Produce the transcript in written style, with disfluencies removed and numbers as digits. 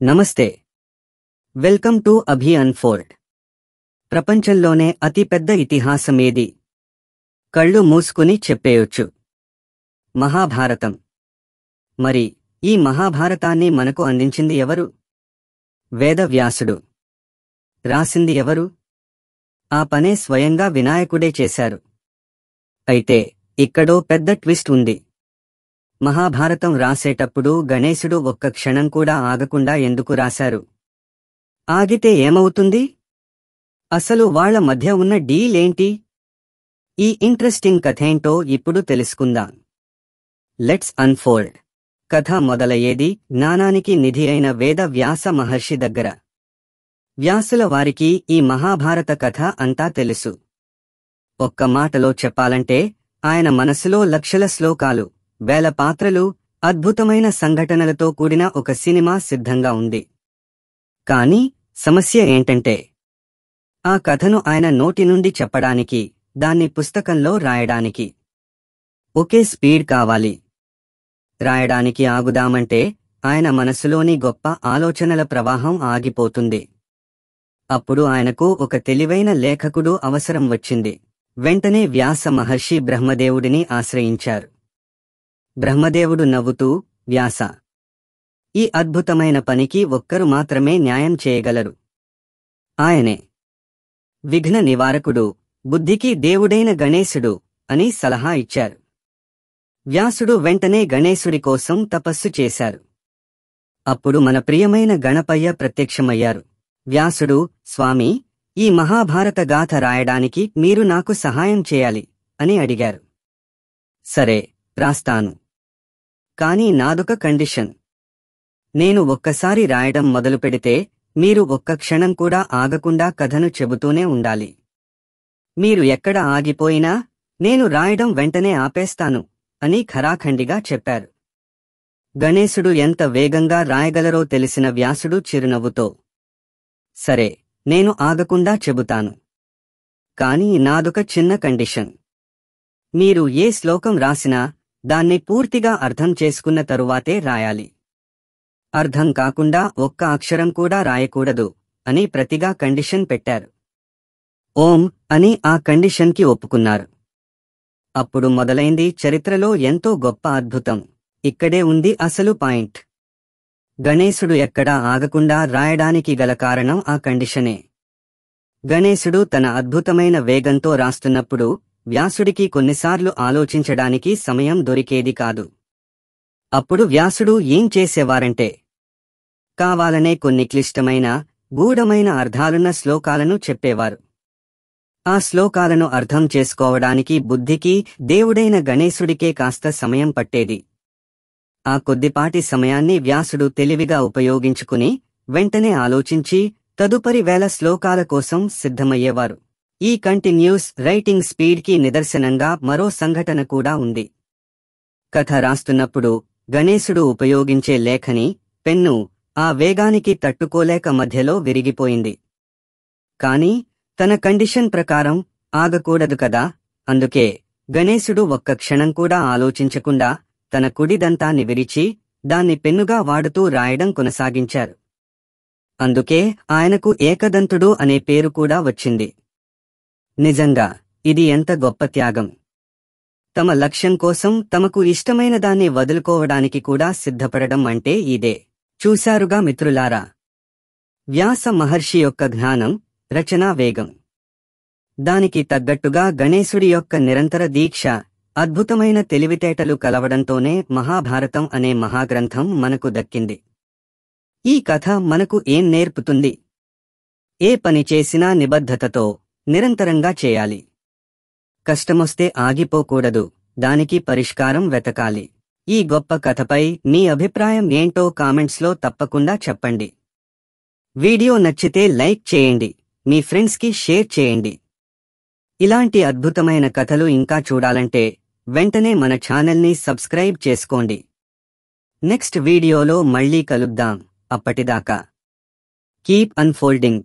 నమస్తే. Welcome to Abhi unfold. ప్రపంచంలోనే అతిపెద్ద ఇతిహాసమేది? కళ్ళు మూసుకుని చెప్పేయొచ్చు. మహాభారతం. మరి ఈ మహాభారతాన్ని మనకు అందించింది ఎవరు? వేదవ్యాసుడు. రాసింది ఎవరు? ఆ పనే స్వయంగా వినాయకుడే చేశారు. అయితే ఇక్కడో పెద్ద ట్విస్ట్ ఉంది. మహాభారతం రాసేటప్పుడు గణేశుడు ఒక్క క్షణం కూడా ఆగకుండా ఎందుకు రాశారు? ఆగితే ఏమవుతుంది? అసలు వాళ్ల మధ్య ఉన్న డీల్ ఏంటి? ఈ ఇంట్రెస్టింగ్ కథేంటో ఇప్పుడు తెలుసుకుందాం. Let's unfold. కథ మొదలయ్యేది జ్ఞానానికి నిధి అయిన వేద వ్యాస మహర్షి దగ్గర. వ్యాసుల వారికి ఈ మహాభారత కథ అంతా తెలుసు. ఒక్క మాటలో చెప్పాలంటే ఆయన మనసులో లక్షల శ్లోకాలు, వేల పాత్రలు, అద్భుతమైన సంఘటనలతో కూడిన ఒక సినిమా సిద్ధంగా ఉంది. కానీ సమస్య ఏంటంటే ఆ కథను ఆయన నోటి నుండి చెప్పడానికి, దాన్ని పుస్తకంలో రాయడానికి ఒకే స్పీడ్ కావాలి. రాయడానికి ఆగుదామంటే ఆయన మనసులోని గొప్ప ఆలోచనల ప్రవాహం ఆగిపోతుంది. అప్పుడు ఆయనకు ఒక తెలివైన లేఖకుడు అవసరం వచ్చింది. వెంటనే వ్యాస మహర్షి బ్రహ్మదేవుడిని ఆశ్రయించారు. బ్రహ్మదేవుడు నవ్వుతూ, వ్యాసా, ఈ అద్భుతమైన పనికి ఒక్కరు మాత్రమే న్యాయం చేయగలరు. ఆయనే విఘ్న నివారకుడు, బుద్ధికి దేవుడైన గణేశుడు అని సలహా ఇచ్చారు. వ్యాసుడు వెంటనే గణేశుడి కోసం తపస్సు చేశారు. అప్పుడు మన ప్రియమైన గణపయ్య ప్రత్యక్షమయ్యారు. వ్యాసుడు, స్వామీ, ఈ మహాభారత గాథ రాయడానికి మీరు నాకు సహాయం చేయాలి అని అడిగారు. సరే, రాస్తాను. కానీ నాదొక కండిషన్. నేను ఒక్కసారి రాయడం మొదలుపెడితే మీరు ఒక్క క్షణం కూడా ఆగకుండా కథను చెబుతూనే ఉండాలి. మీరు ఎక్కడ ఆగిపోయినా నేను రాయడం వెంటనే ఆపేస్తాను అని ఖరాఖండిగా చెప్పారు. గణేశుడు ఎంత వేగంగా రాయగలరో తెలిసిన వ్యాసుడు చిరునవ్వుతో, సరే, నేను ఆగకుండా చెబుతాను. కాని నాదొక చిన్న కండిషన్. మీరు ఏ శ్లోకం రాసినా దాన్ని పూర్తిగా అర్థం చేసుకున్న తరువాతే రాయాలి. అర్థం కాకుండా ఒక్క అక్షరం కూడా రాయకూడదు అని ప్రతిగా కండిషన్ పెట్టారు. ఓం అని ఆ కండిషన్కి ఒప్పుకున్నారు. అప్పుడు మొదలైంది చరిత్రలో ఎంతో గొప్ప అద్భుతం. ఇక్కడే ఉంది అసలు పాయింట్. గణేశుడు ఎక్కడా ఆగకుండా రాయడానికి గల కారణం ఆ కండిషనే. గణేశుడు తన అద్భుతమైన వేగంతో రాస్తున్నప్పుడు వ్యాసుడికి కొన్నిసార్లు ఆలోచించడానికి సమయం దొరికేది కాదు. అప్పుడు వ్యాసుడు ఏం చేసేవారంటే కావాలనే కొన్ని క్లిష్టమైన, గూఢమైన అర్థాలున్న శ్లోకాలను చెప్పేవారు. ఆ శ్లోకాలను అర్థం చేసుకోవడానికి బుద్ధికి దేవుడైన గణేశుడికే కాస్త సమయం పట్టేది. ఆ కొద్దిపాటి సమయాన్ని వ్యాసుడు తెలివిగా ఉపయోగించుకుని వెంటనే ఆలోచించి తదుపరి వేల శ్లోకాల కోసం సిద్ధమయ్యేవారు. ఈ కంటిన్యూస్ రైటింగ్ స్పీడ్కి నిదర్శనంగా మరో సంఘటన కూడా ఉంది. కథ రాస్తున్నప్పుడు గణేశుడు ఉపయోగించే లేఖని, పెన్ను ఆ వేగానికి తట్టుకోలేక మధ్యలో విరిగిపోయింది. కాని తన కండిషన్ ప్రకారం ఆగకూడదు కదా, అందుకే గణేశుడు ఒక్క క్షణం కూడా ఆలోచించకుండా తన కుడిదంతాన్ని విరిచి దాన్ని పెన్నుగా వాడుతూ రాయడం కొనసాగించారు. అందుకే ఆయనకు ఏకదంతుడు అనే పేరు కూడా వచ్చింది. నిజంగా ఇది ఎంత గొప్ప త్యాగం! తమ లక్ష్యం కోసం తమకు ఇష్టమైన దాన్ని వదులుకోవడానికి కూడా సిద్ధపడడం అంటే ఇదే. చూశారుగా మిత్రులారా, వ్యాస మహర్షి యొక్క జ్ఞానం, రచనా వేగం. దానికి తగ్గట్టుగా గణేశుడి యొక్క నిరంతర దీక్ష, అద్భుతమైన తెలివితేటలు కలవడంతోనే మహాభారతం అనే మహాగ్రంథం మనకు దక్కింది. ఈ కథ మనకు ఏం నేర్పుతుంది? ఏ పని చేసినా నిబద్ధతతో, నిరంతరంగా చేయాలి. కష్టమొస్తే ఆగిపోకూడదు, దానికి పరిష్కారం వెతకాలి. ఈ గొప్ప కథపై మీ అభిప్రాయం ఏంటో కామెంట్స్లో తప్పకుండా చెప్పండి. వీడియో నచ్చితే లైక్ చేయండి, మీ ఫ్రెండ్స్కి షేర్ చేయండి. ఇలాంటి అద్భుతమైన కథలు ఇంకా చూడాలంటే వెంటనే మన ఛానల్ని సబ్స్క్రైబ్ చేసుకోండి. నెక్స్ట్ వీడియోలో మళ్ళీ కలుద్దాం. అప్పటిదాకా కీప్ అన్ఫోల్డింగ్.